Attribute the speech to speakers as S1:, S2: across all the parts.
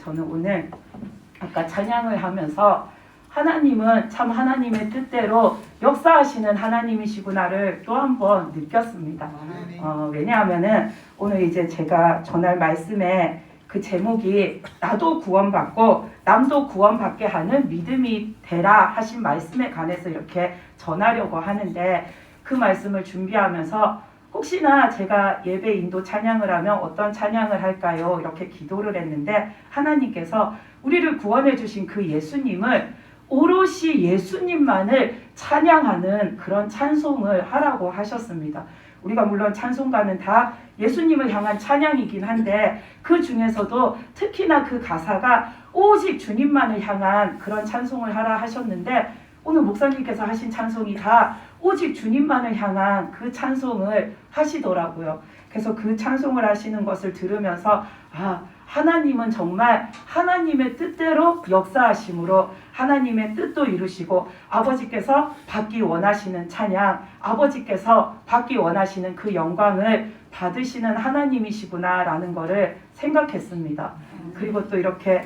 S1: 저는 오늘 아까 찬양을 하면서 하나님은 참 하나님의 뜻대로 역사하시는 하나님이시구나를 또 한 번 느꼈습니다. 왜냐하면은 오늘 이제 제가 전할 말씀에 그 제목이 나도 구원받고 남도 구원받게 하는 믿음이 되라 하신 말씀에 관해서 이렇게 전하려고 하는데, 그 말씀을 준비하면서 혹시나 제가 예배 인도 찬양을 하면 어떤 찬양을 할까요? 이렇게 기도를 했는데, 하나님께서 우리를 구원해 주신 그 예수님을 오롯이 예수님만을 찬양하는 그런 찬송을 하라고 하셨습니다. 우리가 물론 찬송가는 다 예수님을 향한 찬양이긴 한데, 그 중에서도 특히나 그 가사가 오직 주님만을 향한 그런 찬송을 하라 하셨는데, 오늘 목사님께서 하신 찬송이 다 오직 주님만을 향한 그 찬송을 하시더라고요. 그래서 그 찬송을 하시는 것을 들으면서 하나님은 정말 하나님의 뜻대로 역사하심으로 하나님의 뜻도 이루시고, 아버지께서 받기 원하시는 찬양, 아버지께서 받기 원하시는 그 영광을 받으시는 하나님이시구나라는 것을 생각했습니다. 그리고 또 이렇게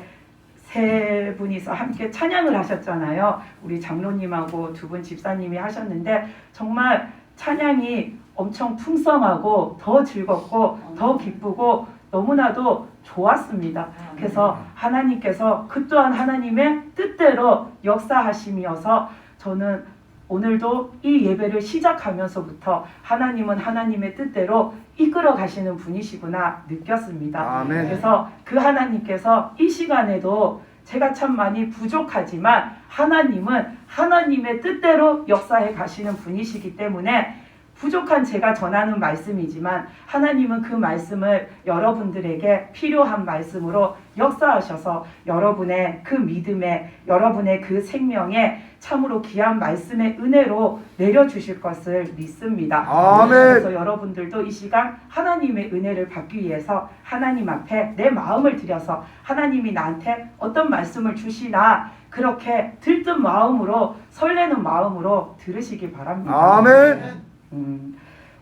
S1: 세 분이서 함께 찬양을 하셨잖아요. 우리 장로님하고 두 분 집사님이 하셨는데, 정말 찬양이 엄청 풍성하고 더 즐겁고 더 기쁘고 너무나도 좋았습니다. 그래서 하나님께서 그 또한 하나님의 뜻대로 역사하심이어서 저는 오늘도 이 예배를 시작하면서부터 하나님은 하나님의 뜻대로 이끌어 가시는 분이시구나 느꼈습니다.
S2: 아멘.
S1: 그래서 그 하나님께서 이 시간에도 제가 참 많이 부족하지만 하나님은 하나님의 뜻대로 역사해 가시는 분이시기 때문에 부족한 제가 전하는 말씀이지만 하나님은 그 말씀을 여러분들에게 필요한 말씀으로 역사하셔서 여러분의 그 믿음에, 여러분의 그 생명에 참으로 귀한 말씀의 은혜로 내려주실 것을 믿습니다.
S2: 아멘.
S1: 그래서 여러분들도 이 시간 하나님의 은혜를 받기 위해서 하나님 앞에 내 마음을 들여서 하나님이 나한테 어떤 말씀을 주시나 그렇게 들뜬 마음으로, 설레는 마음으로 들으시기 바랍니다.
S2: 아멘.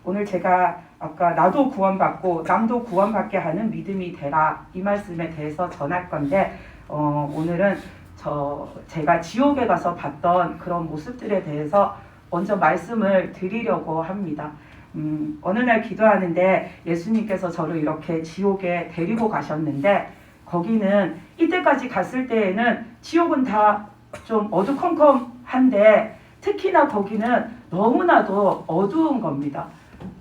S1: 오늘 제가 아까 나도 구원받고 남도 구원받게 하는 믿음이 되라 이 말씀에 대해서 전할 건데, 오늘은 제가 지옥에 가서 봤던 그런 모습들에 대해서 먼저 말씀을 드리려고 합니다. 어느 날 기도하는데 예수님께서 저를 이렇게 지옥에 데리고 가셨는데, 거기는 이때까지 갔을 때에는 지옥은 다 좀 어두컴컴한데 특히나 거기는 너무나도 어두운 겁니다.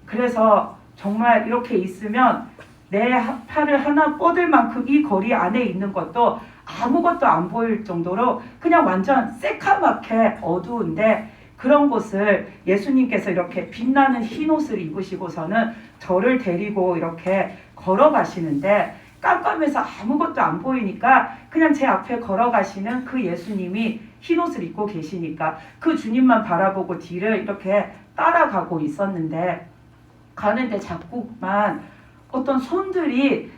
S1: 그래서 정말 이렇게 있으면 내 팔을 하나 뻗을 만큼 이 거리 안에 있는 것도 아무것도 안 보일 정도로 그냥 완전 새카맣게 어두운데, 그런 곳을 예수님께서 이렇게 빛나는 흰 옷을 입으시고서는 저를 데리고 이렇게 걸어가시는데, 깜깜해서 아무것도 안 보이니까 그냥 제 앞에 걸어가시는 그 예수님이 흰 옷을 입고 계시니까 그 주님만 바라보고 뒤를 이렇게 따라가고 있었는데, 가는데 자꾸만 어떤 손들이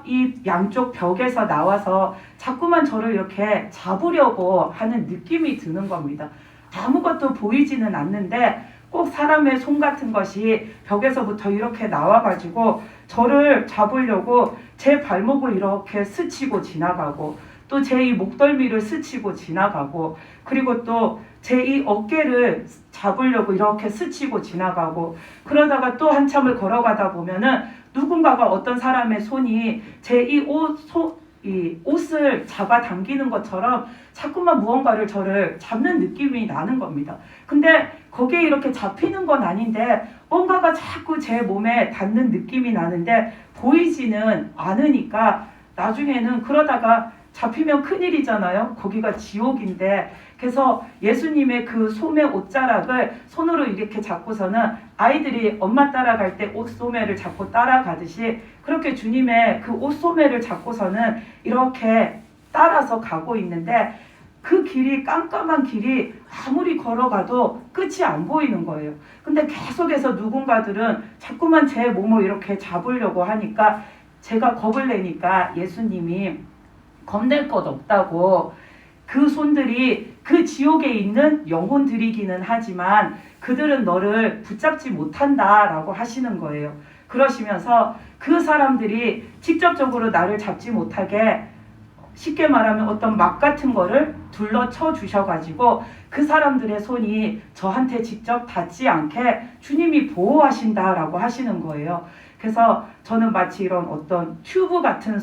S1: 이 양쪽 벽에서 나와서 자꾸만 저를 이렇게 잡으려고 하는 느낌이 드는 겁니다. 아무것도 보이지는 않는데 꼭 사람의 손 같은 것이 벽에서부터 이렇게 나와가지고 저를 잡으려고 제 발목을 이렇게 스치고 지나가고, 또 제 이 목덜미를 스치고 지나가고, 그리고 또 제 이 어깨를 잡으려고 이렇게 스치고 지나가고, 그러다가 또 한참을 걸어가다 보면은 누군가가, 어떤 사람의 손이 제 이 옷을 잡아당기는 것처럼 자꾸만 무언가를 저를 잡는 느낌이 나는 겁니다. 근데 거기에 이렇게 잡히는 건 아닌데 뭔가가 자꾸 제 몸에 닿는 느낌이 나는데 보이지는 않으니까, 나중에는 그러다가 잡히면 큰일이잖아요. 거기가 지옥인데. 그래서 예수님의 그 소매 옷자락을 손으로 이렇게 잡고서는 아이들이 엄마 따라갈 때 옷소매를 잡고 따라가듯이 그렇게 주님의 그 옷소매를 잡고서는 이렇게 따라서 가고 있는데, 그 길이, 깜깜한 길이 아무리 걸어가도 끝이 안 보이는 거예요. 근데 계속해서 누군가들은 자꾸만 제 몸을 이렇게 잡으려고 하니까 제가 겁을 내니까 예수님이 겁낼 것 없다고 그 손들이 그 지옥에 있는 영혼들이기는 하지만 그들은 너를 붙잡지 못한다라고 하시는 거예요. 그러시면서 그 사람들이 직접적으로 나를 잡지 못하게 쉽게 말하면 어떤 막 같은 거를 둘러쳐 주셔가지고 그 사람들의 손이 저한테 직접 닿지 않게 주님이 보호하신다라고 하시는 거예요. 그래서 저는 마치 이런 어떤 튜브 같은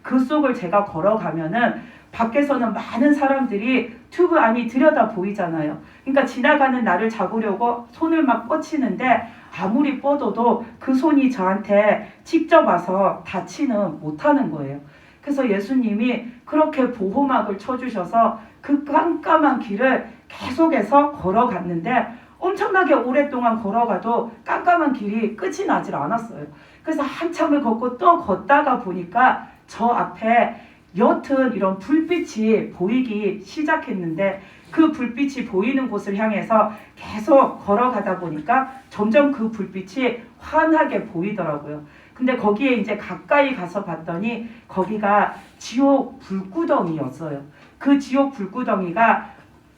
S1: 그 속을 제가 걸어가면은 밖에서는 많은 사람들이 튜브 안이 들여다 보이잖아요. 그러니까 지나가는 나를 잡으려고 손을 막 뻗치는데 아무리 뻗어도 그 손이 저한테 직접 와서 닿지는 못하는 거예요. 그래서 예수님이 그렇게 보호막을 쳐주셔서 그 깜깜한 길을 계속해서 걸어갔는데 엄청나게 오랫동안 걸어가도 깜깜한 길이 끝이 나질 않았어요. 그래서 한참을 걷고 또 걷다가 보니까 저 앞에 옅은 이런 불빛이 보이기 시작했는데 그 불빛이 보이는 곳을 향해서 계속 걸어가다 보니까 점점 그 불빛이 환하게 보이더라고요. 근데 거기에 이제 가까이 가서 봤더니 거기가 지옥 불구덩이였어요. 그 지옥 불구덩이가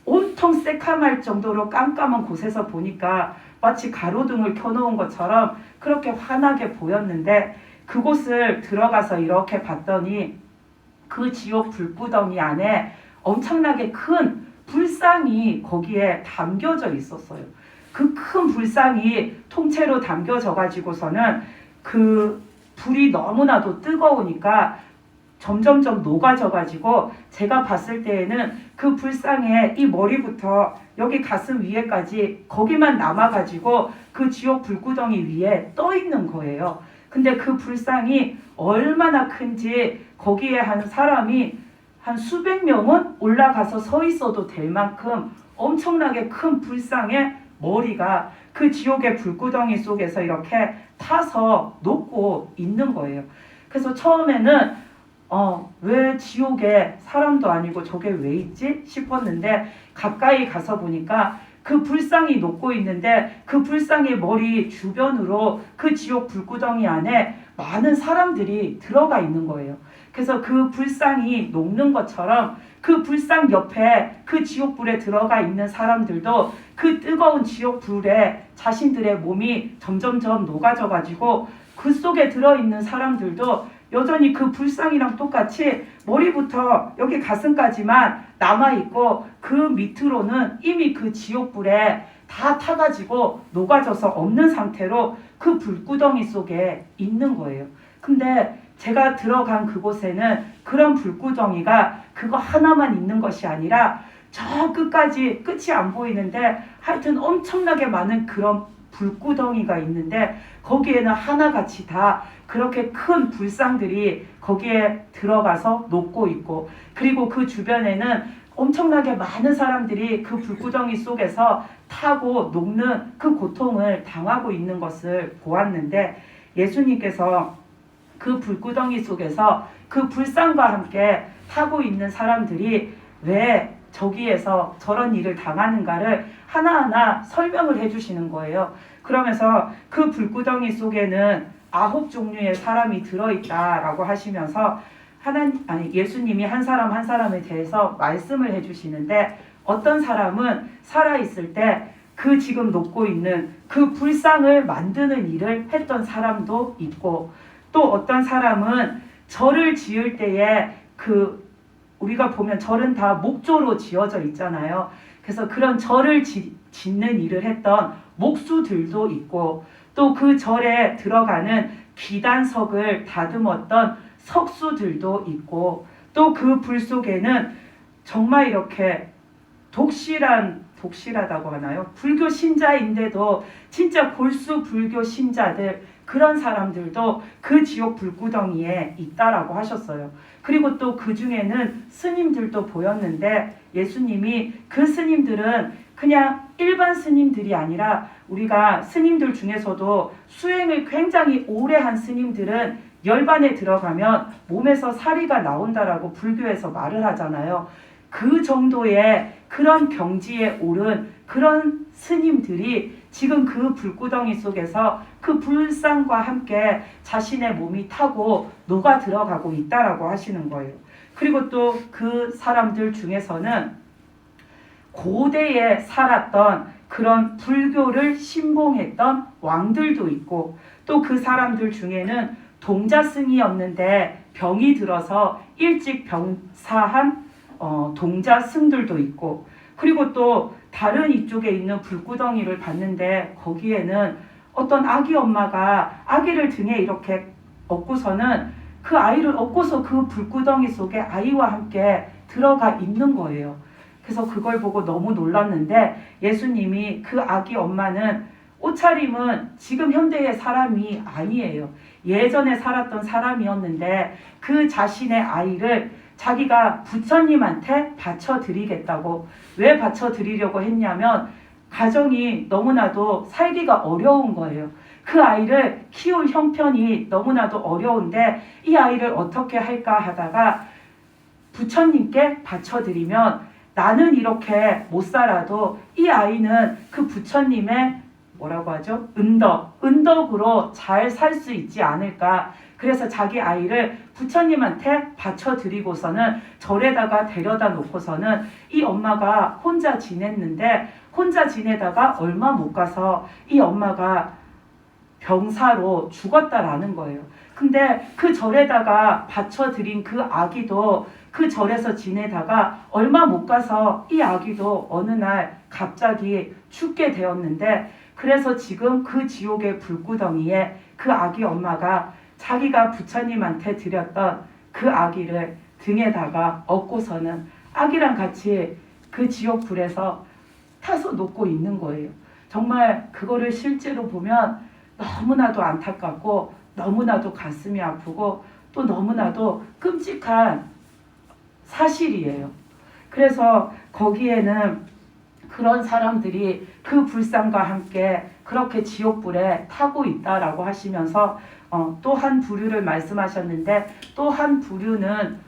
S1: 온통 새카말 정도로 깜깜한 곳에서 보니까 마치 가로등을 켜놓은 것처럼 그렇게 환하게 보였는데 그곳을 들어가서 이렇게 봤더니 그 지옥 불구덩이 안에 엄청나게 큰 불상이 거기에 담겨져 있었어요. 그 큰 불상이 통째로 담겨져 가지고서는 그 불이 너무나도 뜨거우니까 점점점 녹아져 가지고 제가 봤을 때에는 그 불상에 이 머리부터 여기 가슴 위에까지 거기만 남아 가지고 그 지옥 불구덩이 위에 떠 있는 거예요. 근데 그 불상이 얼마나 큰지 거기에 한 사람이 한 수백 명은 올라가서 서 있어도 될 만큼 엄청나게 큰 불상의 머리가 그 지옥의 불구덩이 속에서 이렇게 타서 녹고 있는 거예요. 그래서 처음에는 왜 지옥에 사람도 아니고 저게 왜 있지 싶었는데 가까이 가서 보니까 그 불상이 녹고 있는데 그 불상의 머리 주변으로 그 지옥 불구덩이 안에 많은 사람들이 들어가 있는 거예요. 그래서 그 불상이 녹는 것처럼 그 불상 옆에 그 지옥불에 들어가 있는 사람들도 그 뜨거운 지옥불에 자신들의 몸이 점점점 녹아져 가지고 그 속에 들어있는 사람들도 여전히 그 불상이랑 똑같이 머리부터 여기 가슴까지만 남아있고 그 밑으로는 이미 그 지옥불에 다 타가지고 녹아져서 없는 상태로 그 불구덩이 속에 있는 거예요. 근데 제가 들어간 그곳에는 그런 불구덩이가 그거 하나만 있는 것이 아니라 저 끝까지 끝이 안 보이는데 하여튼 엄청나게 많은 그런 불구덩이가 있는데 거기에는 하나같이 다 그렇게 큰 불상들이 거기에 들어가서 녹고 있고 그리고 그 주변에는 엄청나게 많은 사람들이 그 불구덩이 속에서 타고 녹는 그 고통을 당하고 있는 것을 보았는데 예수님께서 그 불구덩이 속에서 그 불상과 함께 타고 있는 사람들이 왜 저기에서 저런 일을 당하는가를 하나하나 설명을 해주시는 거예요. 그러면서 그 불구덩이 속에는 9종류의 사람이 들어있다라고 하시면서 예수님이 한 사람 한 사람에 대해서 말씀을 해주시는데 어떤 사람은 살아있을 때 그 지금 녹고 있는 그 불상을 만드는 일을 했던 사람도 있고 또 어떤 사람은 절을 지을 때에 우리가 보면 절은 다 목조로 지어져 있잖아요. 그래서 그런 절을 짓는 일을 했던 목수들도 있고 또 그 절에 들어가는 기단석을 다듬었던 석수들도 있고 또 그 불 속에는 정말 이렇게 독실하다고 하나요? 불교 신자인데도 진짜 골수 불교 신자들 그런 사람들도 그 지옥 불구덩이에 있다라고 하셨어요. 그리고 또 그 중에는 스님들도 보였는데 예수님이 그 스님들은 그냥 일반 스님들이 아니라 우리가 스님들 중에서도 수행을 굉장히 오래 한 스님들은 열반에 들어가면 몸에서 사리가 나온다라고 불교에서 말을 하잖아요. 그 정도의 그런 경지에 오른 그런 스님들이 지금 그 불구덩이 속에서 그 불상과 함께 자신의 몸이 타고 녹아 들어가고 있다라고 하시는 거예요. 그리고 또 그 사람들 중에서는 고대에 살았던 그런 불교를 신봉했던 왕들도 있고, 또 그 사람들 중에는 동자승이었는데 병이 들어서 일찍 병사한 동자승들도 있고, 그리고 또 다른 이쪽에 있는 불구덩이를 봤는데 거기에는 어떤 아기 엄마가 아기를 등에 이렇게 업고서는 그 아이를 업고서 그 불구덩이 속에 아이와 함께 들어가 있는 거예요. 그래서 그걸 보고 너무 놀랐는데, 예수님이 그 아기 엄마는 옷차림은 지금 현대의 사람이 아니에요. 예전에 살았던 사람이었는데 그 자신의 아이를 자기가 부처님한테 바쳐드리겠다고. 왜 바쳐드리려고 했냐면 가정이 너무나도 살기가 어려운 거예요. 그 아이를 키울 형편이 너무나도 어려운데 이 아이를 어떻게 할까 하다가 부처님께 바쳐드리면 나는 이렇게 못 살아도 이 아이는 그 부처님의 뭐라고 하죠? 은덕으로 잘 살 수 있지 않을까. 그래서 자기 아이를 부처님한테 바쳐드리고서는 절에다가 데려다 놓고서는 이 엄마가 혼자 지냈는데, 혼자 지내다가 얼마 못 가서 이 엄마가 병사로 죽었다라는 거예요. 근데 그 절에다가 바쳐드린 그 아기도 그 절에서 지내다가 얼마 못 가서 이 아기도 어느 날 갑자기 죽게 되었는데, 그래서 지금 그 지옥의 불구덩이에 그 아기 엄마가 자기가 부처님한테 드렸던 그 아기를 등에다가 업고서는 아기랑 같이 그 지옥 불에서 타서 녹고 있는 거예요. 정말 그거를 실제로 보면 너무나도 안타깝고 너무나도 가슴이 아프고 또 너무나도 끔찍한 사실이에요. 그래서 거기에는 그런 사람들이 그 불상과 함께 그렇게 지옥불에 타고 있다라고 하시면서 또 한 부류를 말씀하셨는데, 또 한 부류는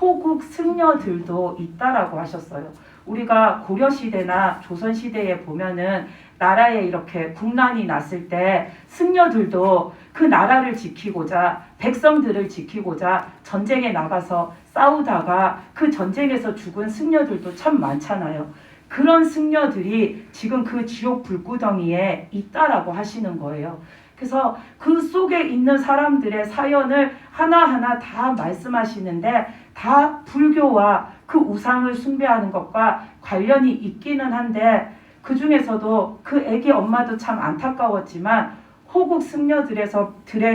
S1: 호국 승려들도 있다라고 하셨어요. 우리가 고려시대나 조선시대에 보면은 나라에 이렇게 국난이 났을 때 승려들도 그 나라를 지키고자, 백성들을 지키고자 전쟁에 나가서 싸우다가 그 전쟁에서 죽은 승려들도 참 많잖아요. 그런 승려들이 지금 그 지옥 불구덩이에 있다라고 하시는 거예요. 그래서 그 속에 있는 사람들의 사연을 하나하나 다 말씀하시는데 다 불교와 그 우상을 숭배하는 것과 관련이 있기는 한데, 그 중에서도 그 애기 엄마도 참 안타까웠지만 호국 승려들에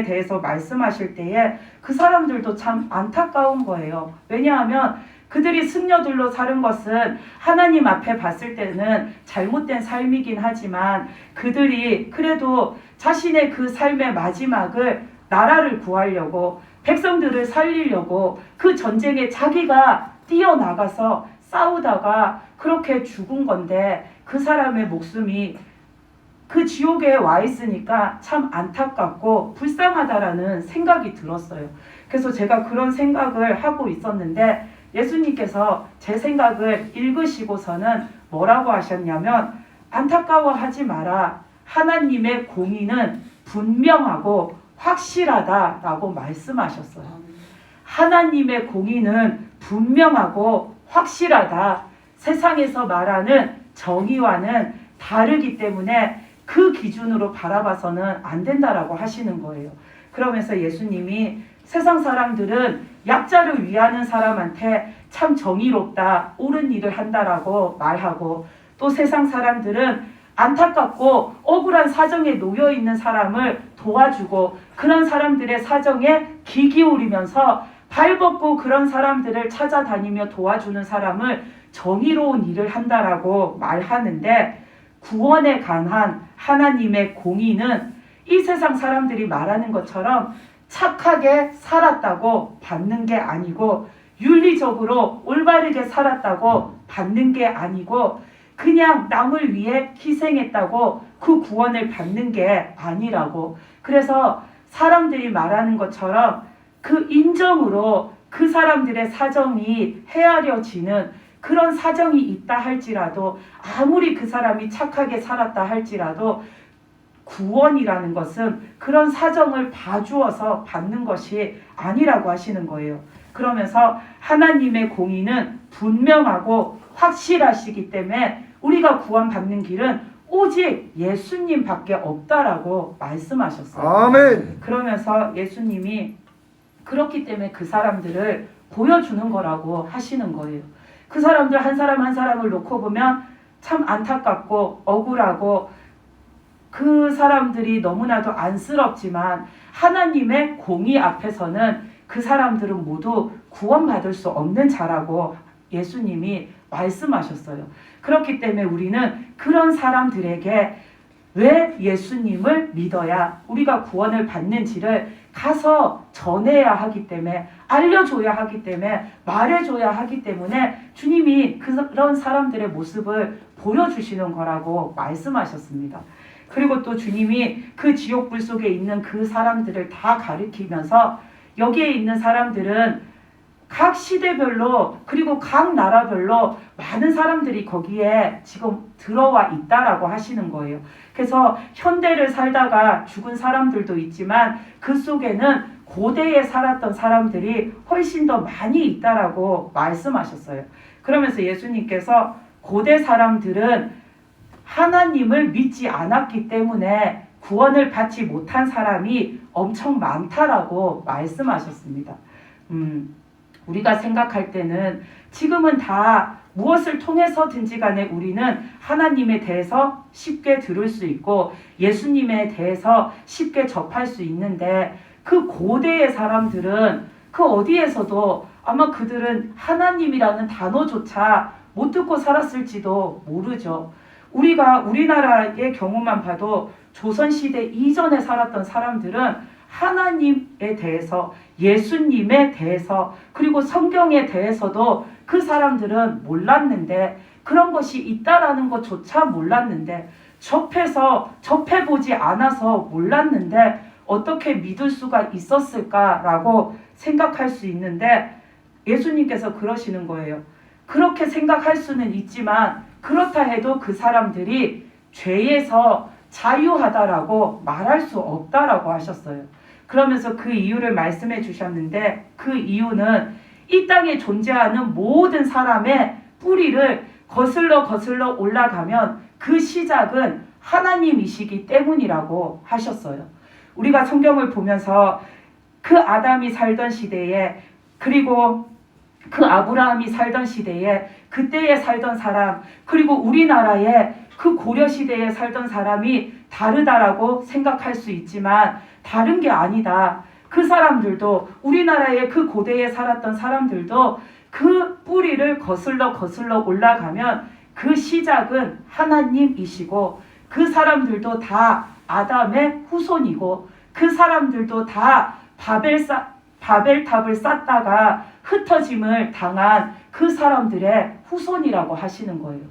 S1: 대해서 말씀하실 때에 그 사람들도 참 안타까운 거예요. 왜냐하면 그들이 승려들로 사는 것은 하나님 앞에 봤을 때는 잘못된 삶이긴 하지만 그들이 그래도 자신의 그 삶의 마지막을 나라를 구하려고, 백성들을 살리려고 그 전쟁에 자기가 뛰어나가서 싸우다가 그렇게 죽은 건데, 그 사람의 목숨이 그 지옥에 와 있으니까 참 안타깝고 불쌍하다라는 생각이 들었어요. 그래서 제가 그런 생각을 하고 있었는데 예수님께서 제 생각을 읽으시고서는 뭐라고 하셨냐면, 안타까워하지 마라. 하나님의 공의는 분명하고 확실하다라고 말씀하셨어요. 하나님의 공의는 분명하고 확실하다. 세상에서 말하는 정의와는 다르기 때문에 그 기준으로 바라봐서는 안 된다라고 하시는 거예요. 그러면서 예수님이 세상 사람들은 약자를 위하는 사람한테 참 정의롭다, 옳은 일을 한다라고 말하고, 또 세상 사람들은 안타깝고 억울한 사정에 놓여 있는 사람을 도와주고 그런 사람들의 사정에 귀 기울이면서 발벗고 그런 사람들을 찾아다니며 도와주는 사람을 정의로운 일을 한다라고 말하는데, 구원에 관한 하나님의 공의는 이 세상 사람들이 말하는 것처럼 착하게 살았다고 받는 게 아니고, 윤리적으로 올바르게 살았다고 받는 게 아니고, 그냥 남을 위해 희생했다고 그 구원을 받는 게 아니라고. 그래서 사람들이 말하는 것처럼 그 인정으로 그 사람들의 사정이 헤아려지는 그런 사정이 있다 할지라도, 아무리 그 사람이 착하게 살았다 할지라도 구원이라는 것은 그런 사정을 봐주어서 받는 것이 아니라고 하시는 거예요. 그러면서 하나님의 공의는 분명하고 확실하시기 때문에 우리가 구원받는 길은 오직 예수님밖에 없다라고 말씀하셨어요.
S2: 아멘.
S1: 그러면서 예수님이 그렇기 때문에 그 사람들을 보여주는 거라고 하시는 거예요. 그 사람들 한 사람 한 사람을 놓고 보면 참 안타깝고 억울하고 그 사람들이 너무나도 안쓰럽지만 하나님의 공의 앞에서는 그 사람들은 모두 구원받을 수 없는 자라고 예수님이 말씀하셨어요. 그렇기 때문에 우리는 그런 사람들에게 왜 예수님을 믿어야 우리가 구원을 받는지를 가서 전해야 하기 때문에, 알려줘야 하기 때문에, 말해줘야 하기 때문에 주님이 그런 사람들의 모습을 보여주시는 거라고 말씀하셨습니다. 그리고 또 주님이 그 지옥불 속에 있는 그 사람들을 다 가리키면서 여기에 있는 사람들은 각 시대별로 그리고 각 나라별로 많은 사람들이 거기에 지금 들어와 있다라고 하시는 거예요. 그래서 현대를 살다가 죽은 사람들도 있지만 그 속에는 고대에 살았던 사람들이 훨씬 더 많이 있다라고 말씀하셨어요. 그러면서 예수님께서 고대 사람들은 하나님을 믿지 않았기 때문에 구원을 받지 못한 사람이 엄청 많다라고 말씀하셨습니다. 우리가 생각할 때는 지금은 다 무엇을 통해서든지 간에 우리는 하나님에 대해서 쉽게 들을 수 있고 예수님에 대해서 쉽게 접할 수 있는데 그 고대의 사람들은 그 어디에서도 아마 그들은 하나님이라는 단어조차 못 듣고 살았을지도 모르죠. 우리가 우리나라의 경우만 봐도 조선시대 이전에 살았던 사람들은 하나님에 대해서, 예수님에 대해서, 그리고 성경에 대해서도 그 사람들은 몰랐는데, 그런 것이 있다라는 것조차 몰랐는데, 접해보지 않아서 몰랐는데 어떻게 믿을 수가 있었을까라고 생각할 수 있는데 예수님께서 그러시는 거예요. 그렇게 생각할 수는 있지만 그렇다 해도 그 사람들이 죄에서 자유하다라고 말할 수 없다라고 하셨어요. 그러면서 그 이유를 말씀해 주셨는데 그 이유는 이 땅에 존재하는 모든 사람의 뿌리를 거슬러 올라가면 그 시작은 하나님이시기 때문이라고 하셨어요. 우리가 성경을 보면서 그 아담이 살던 시대에 그리고 그 아브라함이 살던 시대에 그때에 살던 사람 그리고 우리나라에 그 고려 시대에 살던 사람이 다르다라고 생각할 수 있지만 다른 게 아니다. 그 사람들도 우리나라의 그 고대에 살았던 사람들도 그 뿌리를 거슬러 올라가면 그 시작은 하나님이시고 그 사람들도 다 아담의 후손이고 그 사람들도 다 바벨탑을 쌓다가 흩어짐을 당한 그 사람들의 후손이라고 하시는 거예요.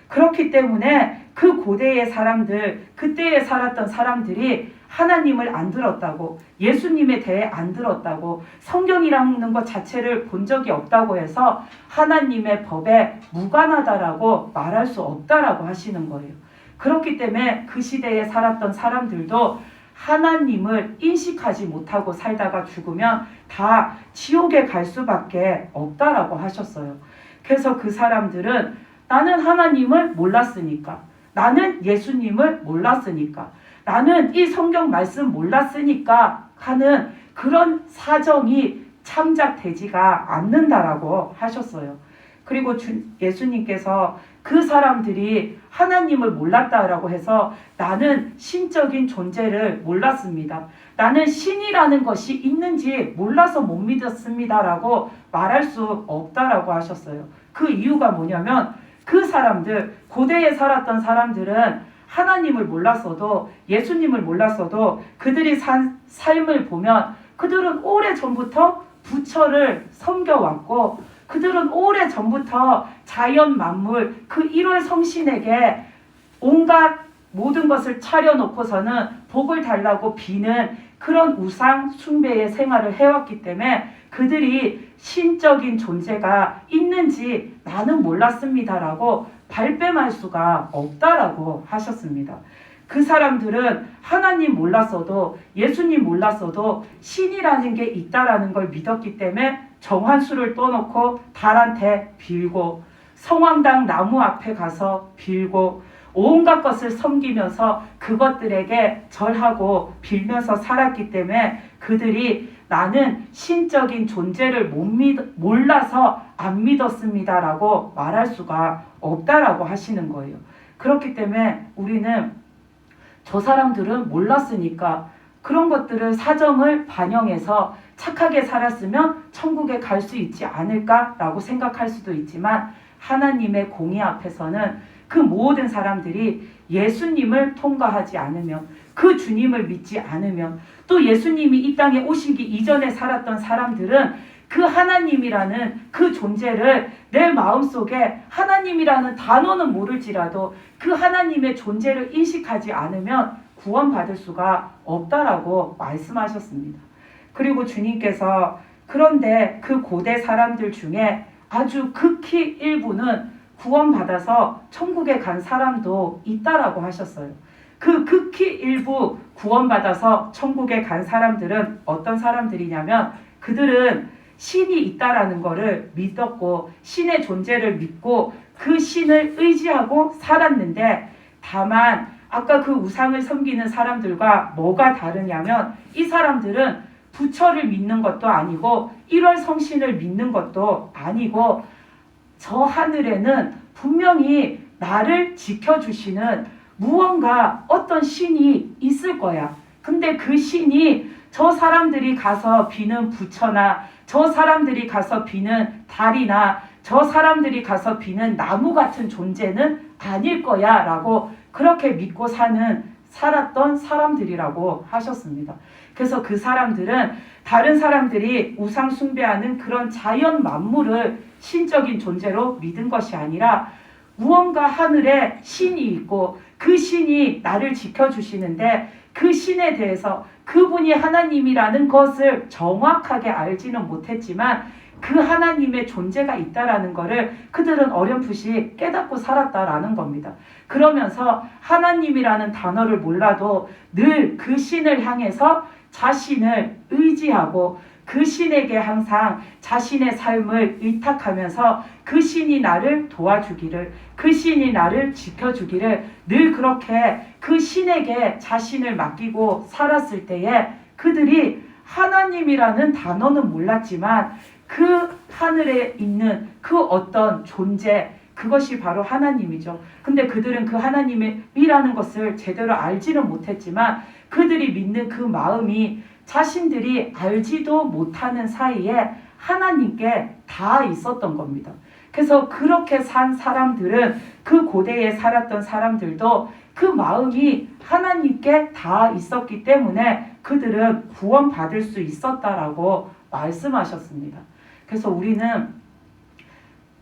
S1: 그렇기 때문에 그 고대의 사람들, 그때에 살았던 사람들이 하나님을 안 들었다고, 예수님에 대해 안 들었다고, 성경이라는 것 자체를 본 적이 없다고 해서 하나님의 법에 무관하다라고 말할 수 없다라고 하시는 거예요. 그렇기 때문에 그 시대에 살았던 사람들도 하나님을 인식하지 못하고 살다가 죽으면 다 지옥에 갈 수밖에 없다라고 하셨어요. 그래서 그 사람들은 나는 하나님을 몰랐으니까, 나는 예수님을 몰랐으니까, 나는 이 성경 말씀 몰랐으니까 하는 그런 사정이 참작되지가 않는다라고 하셨어요. 그리고 예수님께서 그 사람들이 하나님을 몰랐다라고 해서 나는 신적인 존재를 몰랐습니다. 나는 신이라는 것이 있는지 몰라서 못 믿었습니다라고 말할 수 없다라고 하셨어요. 그 이유가 뭐냐면 그 사람들, 고대에 살았던 사람들은 하나님을 몰랐어도 예수님을 몰랐어도 그들이 산 삶을 보면 그들은 오래전부터 부처를 섬겨왔고 그들은 오래전부터 자연 만물 그 1월 성신에게 온갖 모든 것을 차려놓고서는 복을 달라고 비는 그런 우상 숭배의 생활을 해왔기 때문에 그들이 신적인 존재가 있는지 나는 몰랐습니다라고 발뺌할 수가 없다라고 하셨습니다. 그 사람들은 하나님 몰랐어도 예수님 몰랐어도 신이라는 게 있다라는 걸 믿었기 때문에 정환수를 떠놓고 달한테 빌고 성황당 나무 앞에 가서 빌고 온갖 것을 섬기면서 그것들에게 절하고 빌면서 살았기 때문에 그들이 나는 신적인 존재를 몰라서 안 믿었습니다라고 말할 수가 없다라고 하시는 거예요. 그렇기 때문에 우리는 저 사람들은 몰랐으니까 그런 것들을 사정을 반영해서 착하게 살았으면 천국에 갈 수 있지 않을까라고 생각할 수도 있지만 하나님의 공의 앞에서는 그 모든 사람들이 예수님을 통과하지 않으면 그 주님을 믿지 않으면 또 예수님이 이 땅에 오시기 이전에 살았던 사람들은 그 하나님이라는 그 존재를 내 마음속에 하나님이라는 단어는 모를지라도 그 하나님의 존재를 인식하지 않으면 구원받을 수가 없다라고 말씀하셨습니다. 그리고 주님께서 그런데 그 고대 사람들 중에 아주 극히 일부는 구원받아서 천국에 간 사람도 있다라고 하셨어요. 그 극히 일부 구원받아서 천국에 간 사람들은 어떤 사람들이냐면 그들은 신이 있다라는 것을 믿었고 신의 존재를 믿고 그 신을 의지하고 살았는데 다만 아까 그 우상을 섬기는 사람들과 뭐가 다르냐면 이 사람들은 부처를 믿는 것도 아니고 1월 성신을 믿는 것도 아니고 저 하늘에는 분명히 나를 지켜주시는 무언가 어떤 신이 있을 거야. 근데 그 신이 저 사람들이 가서 비는 부처나 저 사람들이 가서 비는 달이나 저 사람들이 가서 비는 나무 같은 존재는 아닐 거야 라고 그렇게 믿고 살았던 사람들이라고 하셨습니다. 그래서 그 사람들은 다른 사람들이 우상 숭배하는 그런 자연 만물을 신적인 존재로 믿은 것이 아니라 무언가 하늘에 신이 있고 그 신이 나를 지켜주시는데 그 신에 대해서 그분이 하나님이라는 것을 정확하게 알지는 못했지만 그 하나님의 존재가 있다라는 것을 그들은 어렴풋이 깨닫고 살았다라는 겁니다. 그러면서 하나님이라는 단어를 몰라도 늘 그 신을 향해서 자신을 의지하고 그 신에게 항상 자신의 삶을 의탁하면서 그 신이 나를 도와주기를, 그 신이 나를 지켜주기를 늘 그렇게 그 신에게 자신을 맡기고 살았을 때에 그들이 하나님이라는 단어는 몰랐지만 그 하늘에 있는 그 어떤 존재, 그것이 바로 하나님이죠. 근데 그들은 그 하나님이라는 것을 제대로 알지는 못했지만 그들이 믿는 그 마음이 자신들이 알지도 못하는 사이에 하나님께 다 있었던 겁니다. 그래서 그렇게 산 사람들은 그 고대에 살았던 사람들도 그 마음이 하나님께 다 있었기 때문에 그들은 구원받을 수 있었다라고 말씀하셨습니다. 그래서 우리는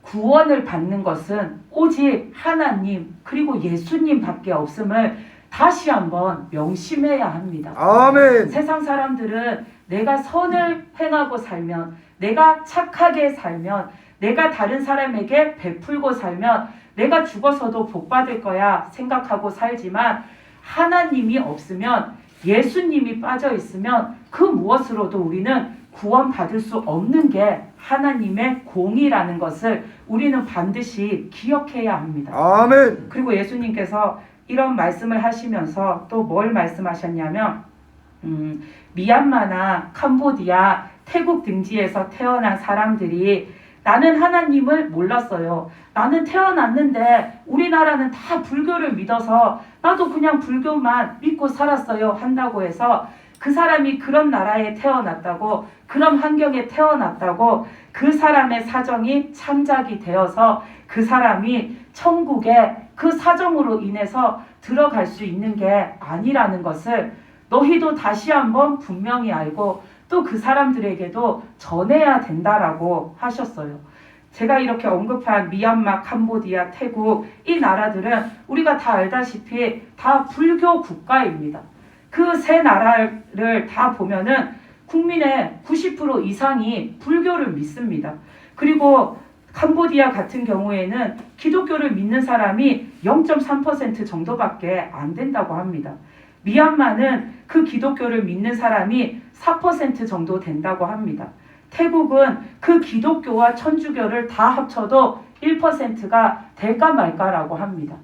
S1: 구원을 받는 것은 오직 하나님 그리고 예수님밖에 없음을 다시 한번 명심해야 합니다.
S2: 아멘.
S1: 세상 사람들은 내가 선을 행하고 살면, 내가 착하게 살면, 내가 다른 사람에게 베풀고 살면 내가 죽어서도 복 받을 거야 생각하고 살지만 하나님이 없으면, 예수님이 빠져 있으면 그 무엇으로도 우리는 구원받을 수 없는 게 하나님의 공의라는 것을 우리는 반드시 기억해야 합니다.
S2: 아멘.
S1: 그리고 예수님께서 이런 말씀을 하시면서 또 뭘 말씀하셨냐면 미얀마나 캄보디아, 태국 등지에서 태어난 사람들이 나는 하나님을 몰랐어요. 나는 태어났는데 우리나라는 다 불교를 믿어서 나도 그냥 불교만 믿고 살았어요 한다고 해서 그 사람이 그런 나라에 태어났다고, 그런 환경에 태어났다고 그 사람의 사정이 참작이 되어서 그 사람이 천국에 그 사정으로 인해서 들어갈 수 있는 게 아니라는 것을 너희도 다시 한번 분명히 알고 또 그 사람들에게도 전해야 된다라고 하셨어요. 제가 이렇게 언급한 미얀마, 캄보디아, 태국 이 나라들은 우리가 다 알다시피 다 불교 국가입니다. 그 세 나라를 다 보면은 국민의 90% 이상이 불교를 믿습니다. 그리고 캄보디아 같은 경우에는 기독교를 믿는 사람이 0.3% 정도밖에 안 된다고 합니다. 미얀마는 그 기독교를 믿는 사람이 4% 정도 된다고 합니다. 태국은 그 기독교와 천주교를 다 합쳐도 1%가 될까 말까라고 합니다.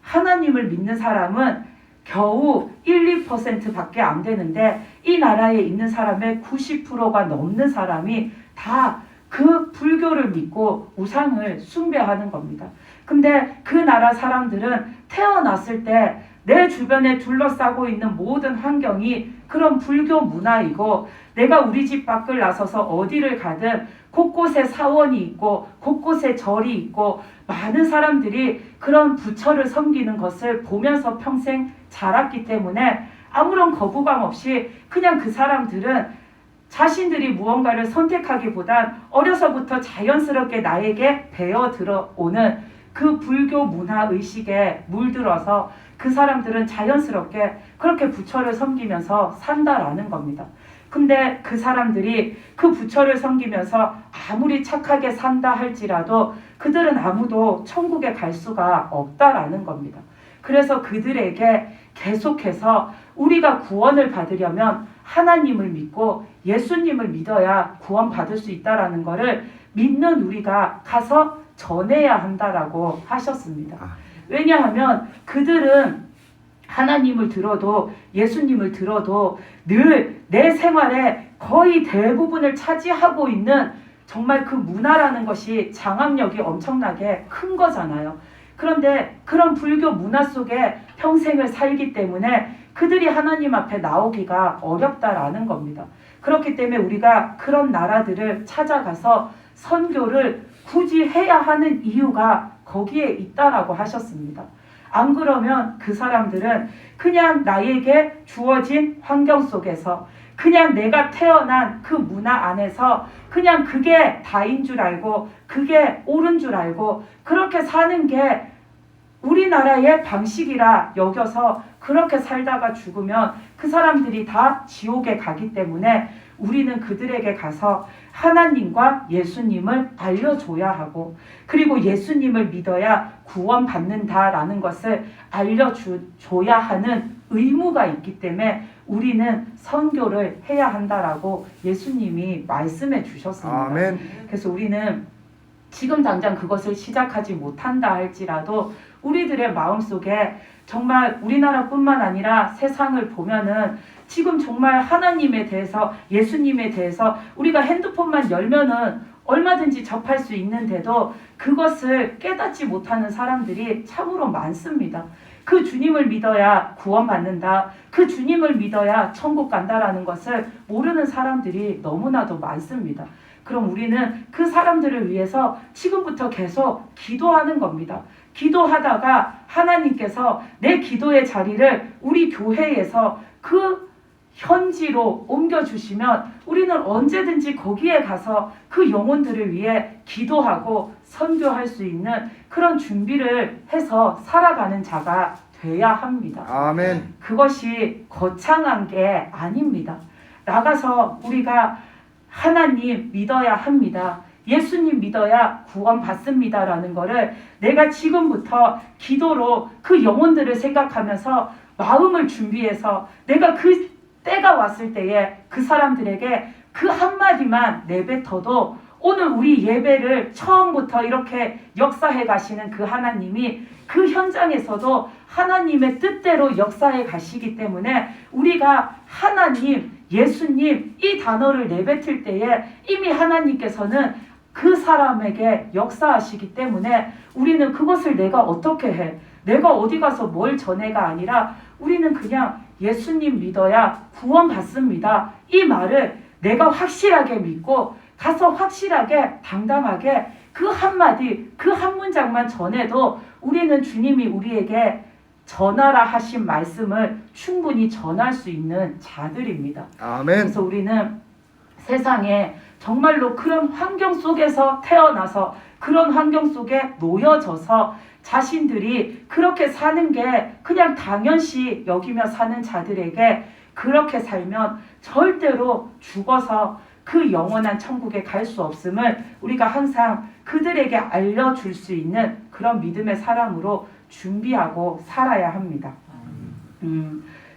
S1: 하나님을 믿는 사람은 겨우 1, 2%밖에 안 되는데 이 나라에 있는 사람의 90%가 넘는 사람이 다 그 불교를 믿고 우상을 숭배하는 겁니다. 근데 그 나라 사람들은 태어났을 때 내 주변에 둘러싸고 있는 모든 환경이 그런 불교 문화이고 내가 우리 집 밖을 나서서 어디를 가든 곳곳에 사원이 있고 곳곳에 절이 있고 많은 사람들이 그런 부처를 섬기는 것을 보면서 평생 자랐기 때문에 아무런 거부감 없이 그냥 그 사람들은 자신들이 무언가를 선택하기보단 어려서부터 자연스럽게 나에게 배어 들어오는 그 불교 문화 의식에 물들어서 그 사람들은 자연스럽게 그렇게 부처를 섬기면서 산다라는 겁니다. 근데 그 사람들이 그 부처를 섬기면서 아무리 착하게 산다 할지라도 그들은 아무도 천국에 갈 수가 없다라는 겁니다. 그래서 그들에게 계속해서 우리가 구원을 받으려면 하나님을 믿고 예수님을 믿어야 구원받을 수 있다라는 것을 믿는 우리가 가서 전해야 한다라고 하셨습니다. 왜냐하면 그들은 하나님을 들어도 예수님을 들어도 늘 내 생활에 거의 대부분을 차지하고 있는 정말 그 문화라는 것이 장악력이 엄청나게 큰 거잖아요. 그런데 그런 불교 문화 속에 평생을 살기 때문에 그들이 하나님 앞에 나오기가 어렵다라는 겁니다. 그렇기 때문에 우리가 그런 나라들을 찾아가서 선교를 굳이 해야 하는 이유가 거기에 있다라고 하셨습니다. 안 그러면 그 사람들은 그냥 나에게 주어진 환경 속에서 그냥 내가 태어난 그 문화 안에서 그냥 그게 다인 줄 알고 그게 옳은 줄 알고 그렇게 사는 게 우리나라의 방식이라 여겨서 그렇게 살다가 죽으면 그 사람들이 다 지옥에 가기 때문에 우리는 그들에게 가서 하나님과 예수님을 알려줘야 하고 그리고 예수님을 믿어야 구원받는다라는 것을 알려줘야 하는 의무가 있기 때문에 우리는 선교를 해야 한다라고 예수님이 말씀해 주셨습니다.
S2: 아멘.
S1: 그래서 우리는 지금 당장 그것을 시작하지 못한다 할지라도 우리들의 마음속에 정말 우리나라뿐만 아니라 세상을 보면은 지금 정말 하나님에 대해서 예수님에 대해서 우리가 핸드폰만 열면은 얼마든지 접할 수 있는데도 그것을 깨닫지 못하는 사람들이 참으로 많습니다. 그 주님을 믿어야 구원받는다. 그 주님을 믿어야 천국 간다라는 것을 모르는 사람들이 너무나도 많습니다. 그럼 우리는 그 사람들을 위해서 지금부터 계속 기도하는 겁니다. 기도하다가 하나님께서 내 기도의 자리를 우리 교회에서 그 현지로 옮겨주시면 우리는 언제든지 거기에 가서 그 영혼들을 위해 기도하고 선교할 수 있는 그런 준비를 해서 살아가는 자가 돼야 합니다.
S2: 아멘.
S1: 그것이 거창한 게 아닙니다. 나가서 우리가 하나님 믿어야 합니다. 예수님 믿어야 구원받습니다라는 거를 내가 지금부터 기도로 그 영혼들을 생각하면서 마음을 준비해서 내가 그 때가 왔을 때에 그 사람들에게 그 한마디만 내뱉어도 오늘 우리 예배를 처음부터 이렇게 역사해 가시는 그 하나님이 그 현장에서도 하나님의 뜻대로 역사해 가시기 때문에 우리가 하나님, 예수님 이 단어를 내뱉을 때에 이미 하나님께서는 그 사람에게 역사하시기 때문에 우리는 그것을 내가 어떻게 해? 내가 어디 가서 뭘 전해가 아니라 우리는 그냥 예수님 믿어야 구원받습니다. 이 말을 내가 확실하게 믿고 가서 확실하게 당당하게 그 한마디 그 한 문장만 전해도 우리는 주님이 우리에게 전하라 하신 말씀을 충분히 전할 수 있는 자들입니다.
S2: 아멘.
S1: 그래서 우리는 세상에 정말로 그런 환경 속에서 태어나서 그런 환경 속에 놓여져서 자신들이 그렇게 사는 게 그냥 당연시 여기며 사는 자들에게 그렇게 살면 절대로 죽어서 그 영원한 천국에 갈 수 없음을 우리가 항상 그들에게 알려줄 수 있는 그런 믿음의 사람으로 준비하고 살아야 합니다.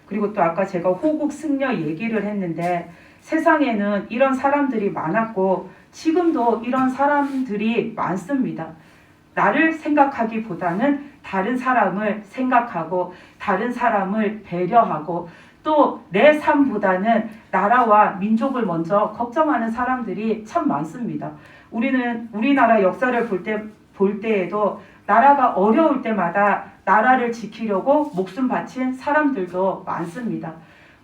S1: 그리고 또 아까 제가 호국 승려 얘기를 했는데 세상에는 이런 사람들이 많았고 지금도 이런 사람들이 많습니다. 나를 생각하기보다는 다른 사람을 생각하고 다른 사람을 배려하고 또 내 삶보다는 나라와 민족을 먼저 걱정하는 사람들이 참 많습니다. 우리는 우리나라 역사를 볼 때에도 나라가 어려울 때마다 나라를 지키려고 목숨 바친 사람들도 많습니다.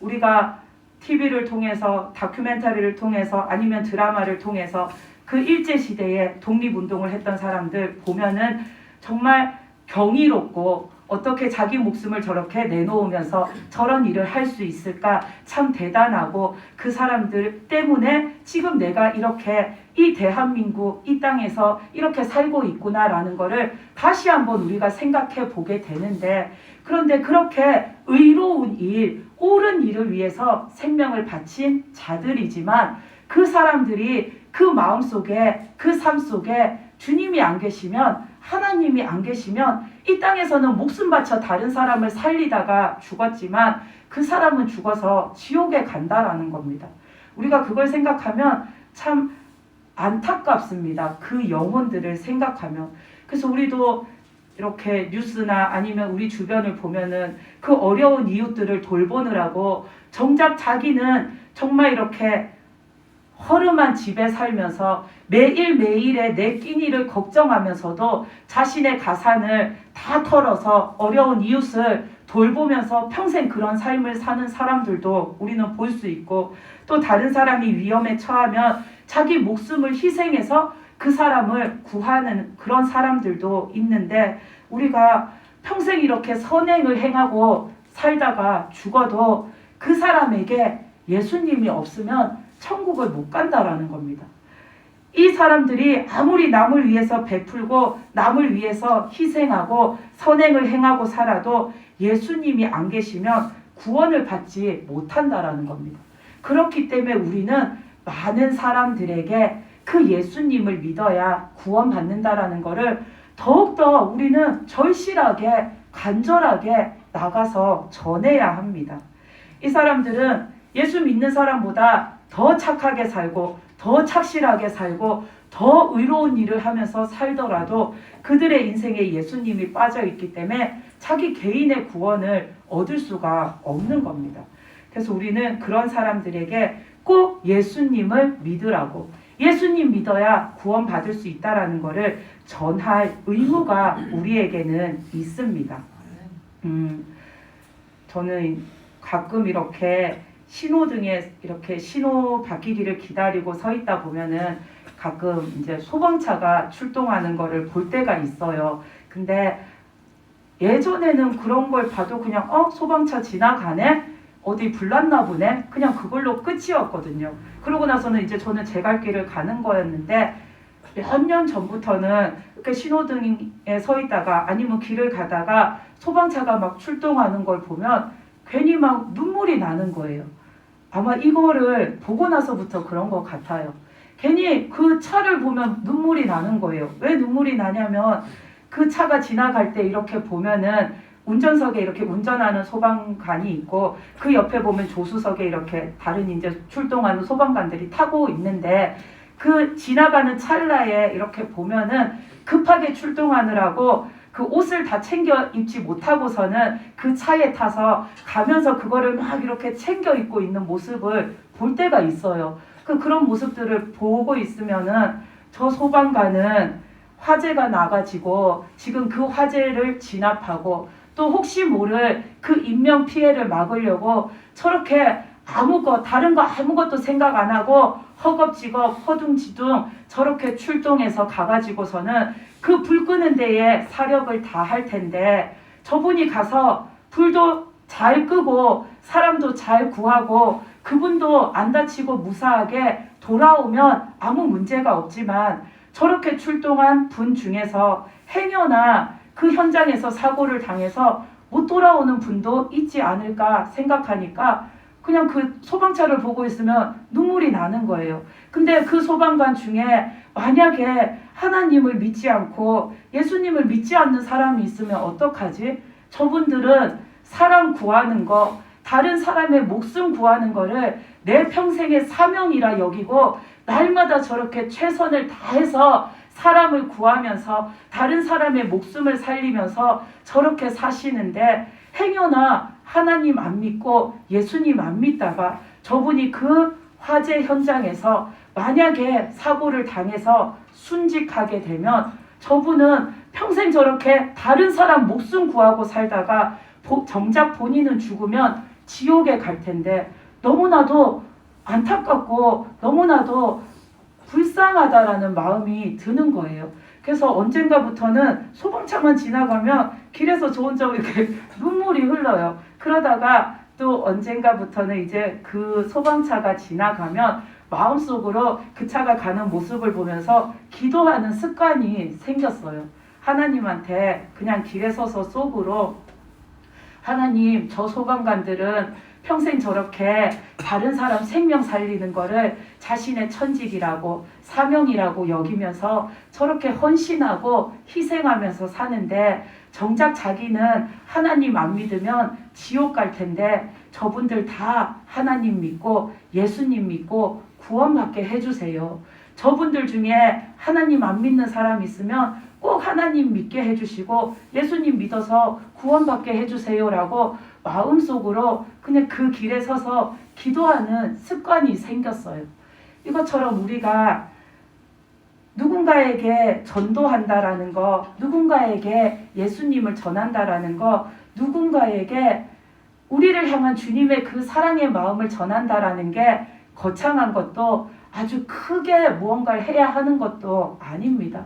S1: 우리가 TV를 통해서 다큐멘터리를 통해서 아니면 드라마를 통해서 그 일제시대에 독립운동을 했던 사람들 보면은 정말 경이롭고 어떻게 자기 목숨을 저렇게 내놓으면서 저런 일을 할 수 있을까 참 대단하고 그 사람들 때문에 지금 내가 이렇게 이 대한민국 이 땅에서 이렇게 살고 있구나라는 거를 다시 한번 우리가 생각해 보게 되는데 그런데 그렇게 의로운 일, 옳은 일을 위해서 생명을 바친 자들이지만 그 사람들이 그 마음속에 그 삶 속에 주님이 안 계시면 하나님이 안 계시면 이 땅에서는 목숨 바쳐 다른 사람을 살리다가 죽었지만 그 사람은 죽어서 지옥에 간다라는 겁니다. 우리가 그걸 생각하면 참 안타깝습니다. 그 영혼들을 생각하면. 그래서 우리도 이렇게 뉴스나 아니면 우리 주변을 보면은 그 어려운 이웃들을 돌보느라고 정작 자기는 정말 이렇게 허름한 집에 살면서 매일매일의 내 끼니를 걱정하면서도 자신의 가산을 다 털어서 어려운 이웃을 돌보면서 평생 그런 삶을 사는 사람들도 우리는 볼 수 있고 또 다른 사람이 위험에 처하면 자기 목숨을 희생해서 그 사람을 구하는 그런 사람들도 있는데 우리가 평생 이렇게 선행을 행하고 살다가 죽어도 그 사람에게 예수님이 없으면 천국을 못 간다라는 겁니다. 이 사람들이 아무리 남을 위해서 베풀고 남을 위해서 희생하고 선행을 행하고 살아도 예수님이 안 계시면 구원을 받지 못한다라는 겁니다. 그렇기 때문에 우리는 많은 사람들에게 그 예수님을 믿어야 구원받는다라는 것을 더욱더 우리는 절실하게 간절하게 나가서 전해야 합니다. 이 사람들은 예수 믿는 사람보다 더 착하게 살고 더 착실하게 살고 더 의로운 일을 하면서 살더라도 그들의 인생에 예수님이 빠져 있기 때문에 자기 개인의 구원을 얻을 수가 없는 겁니다. 그래서 우리는 그런 사람들에게 꼭 예수님을 믿으라고 예수님 믿어야 구원받을 수 있다라는 것을 전할 의무가 우리에게는 있습니다. 저는 가끔 이렇게 신호등에 이렇게 신호 바뀌기를 기다리고 서 있다 보면은 가끔 이제 소방차가 출동하는 거를 볼 때가 있어요. 근데 예전에는 그런 걸 봐도 그냥 소방차 지나가네? 어디 불났나 보네? 그냥 그걸로 끝이었거든요. 그러고 나서는 이제 저는 제 갈 길을 가는 거였는데 몇 년 전부터는 이렇게 신호등에 서 있다가 아니면 길을 가다가 소방차가 막 출동하는 걸 보면 괜히 막 눈물이 나는 거예요. 아마 이거를 보고 나서부터 그런 것 같아요. 괜히 그 차를 보면 눈물이 나는 거예요. 왜 눈물이 나냐면 그 차가 지나갈 때 이렇게 보면은 운전석에 이렇게 운전하는 소방관이 있고 그 옆에 보면 조수석에 이렇게 다른 이제 출동하는 소방관들이 타고 있는데 그 지나가는 찰나에 이렇게 보면은 급하게 출동하느라고 그 옷을 다 챙겨 입지 못하고서는 그 차에 타서 가면서 그거를 막 이렇게 챙겨 입고 있는 모습을 볼 때가 있어요. 그런 모습들을 보고 있으면은 저 소방관은 화재가 나가지고 지금 그 화재를 진압하고 또 혹시 모를 그 인명 피해를 막으려고 저렇게 다른 거 아무것도 생각 안 하고 허겁지겁 허둥지둥 저렇게 출동해서 가가지고서는 그 불 끄는 데에 사력을 다 할 텐데 저분이 가서 불도 잘 끄고 사람도 잘 구하고 그분도 안 다치고 무사하게 돌아오면 아무 문제가 없지만 저렇게 출동한 분 중에서 행여나 그 현장에서 사고를 당해서 못 돌아오는 분도 있지 않을까 생각하니까 그냥 그 소방차를 보고 있으면 눈물이 나는 거예요. 근데 그 소방관 중에 만약에 하나님을 믿지 않고 예수님을 믿지 않는 사람이 있으면 어떡하지? 저분들은 사람 구하는 거, 다른 사람의 목숨 구하는 거를 내 평생의 사명이라 여기고 날마다 저렇게 최선을 다해서 사람을 구하면서 다른 사람의 목숨을 살리면서 저렇게 사시는데, 행여나 하나님 안 믿고 예수님 안 믿다가 저분이 그 화재 현장에서 만약에 사고를 당해서 순직하게 되면 저분은 평생 저렇게 다른 사람 목숨 구하고 살다가 정작 본인은 죽으면 지옥에 갈 텐데, 너무나도 안타깝고 너무나도 불쌍하다라는 마음이 드는 거예요. 그래서 언젠가부터는 소방차만 지나가면 길에서 저 혼자 이렇게 눈물이 흘러요. 그러다가 또 언젠가부터는 이제 그 소방차가 지나가면 마음속으로 그 차가 가는 모습을 보면서 기도하는 습관이 생겼어요. 하나님한테 그냥 길에 서서 속으로, 하나님, 저 소방관들은 평생 저렇게 다른 사람 생명 살리는 거를 자신의 천직이라고 사명이라고 여기면서 저렇게 헌신하고 희생하면서 사는데, 정작 자기는 하나님 안 믿으면 지옥 갈 텐데 저분들 다 하나님 믿고 예수님 믿고 구원받게 해주세요. 저분들 중에 하나님 안 믿는 사람 있으면 꼭 하나님 믿게 해주시고 예수님 믿어서 구원받게 해주세요라고 마음속으로 그냥 그 길에 서서 기도하는 습관이 생겼어요. 이것처럼 우리가 누군가에게 전도한다라는 거, 누군가에게 예수님을 전한다라는 거, 누군가에게 우리를 향한 주님의 그 사랑의 마음을 전한다라는 게 거창한 것도 아주 크게 무언가를 해야 하는 것도 아닙니다.